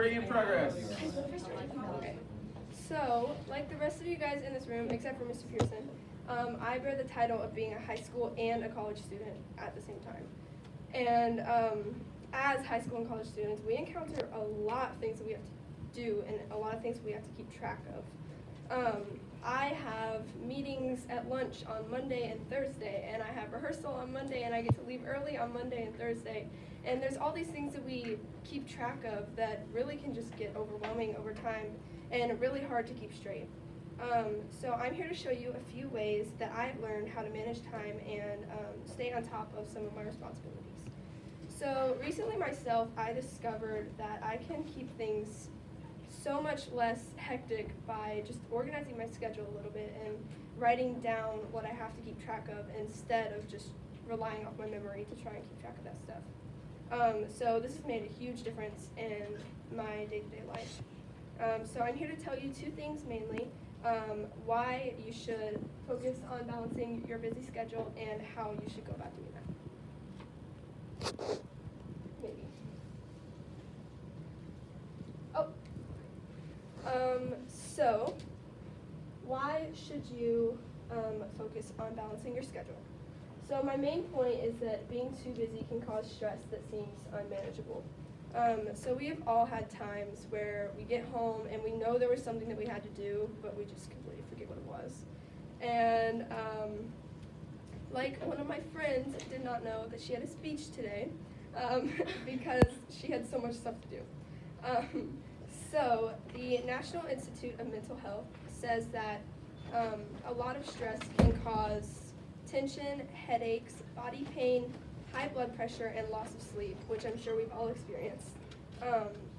Recording in progress. Okay. So, like the rest of you guys in this room, except for Mr. Pearson, I bear the title of being a high school and a college student at the same time. And as high school and college students, we encounter a lot of things that we have to do and a lot of things we have to keep track of. I have meetings at lunch on Monday and Thursday, and I have rehearsal on Monday, and I get to leave early on Monday and Thursday. And there's all these things that we keep track of that really can just get overwhelming over time and really hard to keep straight. So I'm here to show you a few ways that I've learned how to manage time and stay on top of some of my responsibilities. So recently myself, I discovered that I can keep things so much less hectic by just organizing my schedule a little bit and writing down what I have to keep track of instead of just relying off my memory to try and keep track of that stuff. So this has made a huge difference in my day-to-day life. So I'm here to tell you two things mainly, why you should focus on balancing your busy schedule and how you should go about doing that. Maybe. So why should you focus on balancing your schedule? So my main point is that being too busy can cause stress that seems unmanageable. So we have all had times where we get home and we know there was something that we had to do, but we just completely forget what it was. And like one of my friends did not know that she had a speech today because she had so much stuff to do. So the National Institute of Mental Health says that a lot of stress can cause tension, headaches, body pain, high blood pressure, and loss of sleep, which I'm sure we've all experienced.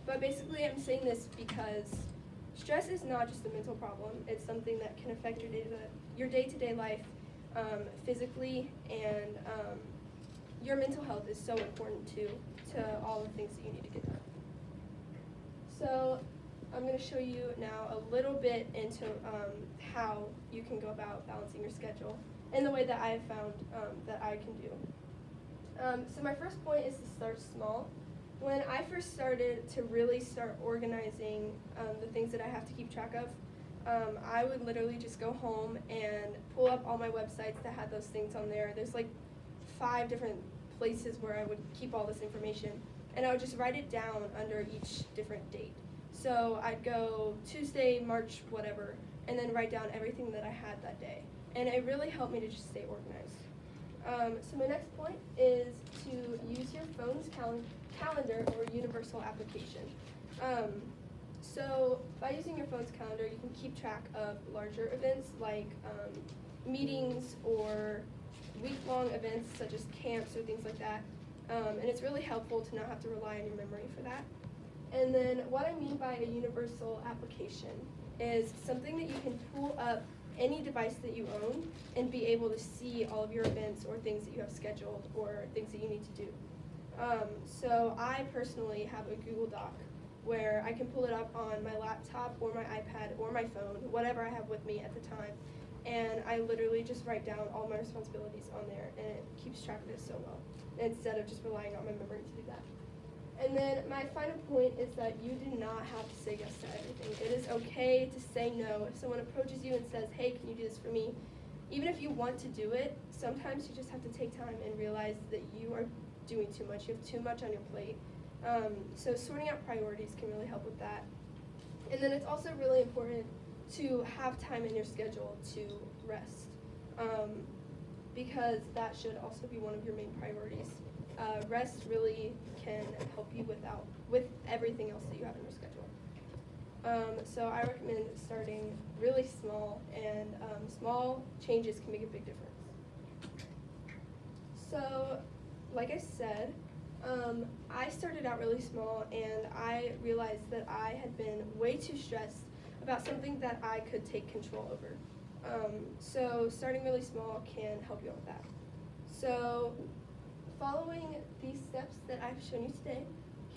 But basically I'm saying this because stress is not just a mental problem. It's something that can affect your day-to-day life physically, and your mental health is so important too to all the things that you need to get done. So I'm going to show you now a little bit into how you can go about balancing your schedule in the way that I have found that I can do. So my first point is to start small. When I first started to really start organizing the things that I have to keep track of, I would literally just go home and pull up all my websites that had those things on there. There's like 5 different places where I would keep all this information, and I would just write it down under each different date. So I'd go Tuesday, March, whatever, and then write down everything that I had that day. And it really helped me to just stay organized. So my next point is to use your phone's calendar or universal application. So by using your phone's calendar, you can keep track of larger events like meetings or week-long events such as camps or things like that. And it's really helpful to not have to rely on your memory for that. And then what I mean by a universal application is something that you can pull up any device that you own and be able to see all of your events or things that you have scheduled or things that you need to do. So I personally have a Google Doc where I can pull it up on my laptop or my iPad or my phone, whatever I have with me at the time, and I literally just write down all my responsibilities on there, and it keeps track of it so well, instead of just relying on my memory to do that. And then my final point is that you do not have to say yes to everything. It is okay to say no. If someone approaches you and says, hey, can you do this for me? Even if you want to do it, sometimes you just have to take time and realize that you are doing too much. You have too much on your plate. So sorting out priorities can really help with that. And then it's also really important to have time in your schedule to rest, because that should also be one of your main priorities. Rest really can help you with everything else that you have in your schedule. So I recommend starting really small, and small changes can make a big difference. So, like I said, I started out really small, and I realized that I had been way too stressed about something that I could take control over. So starting really small can help you out with that. So following these steps that I've shown you today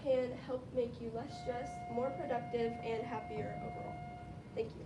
can help make you less stressed, more productive, and happier overall. Thank you.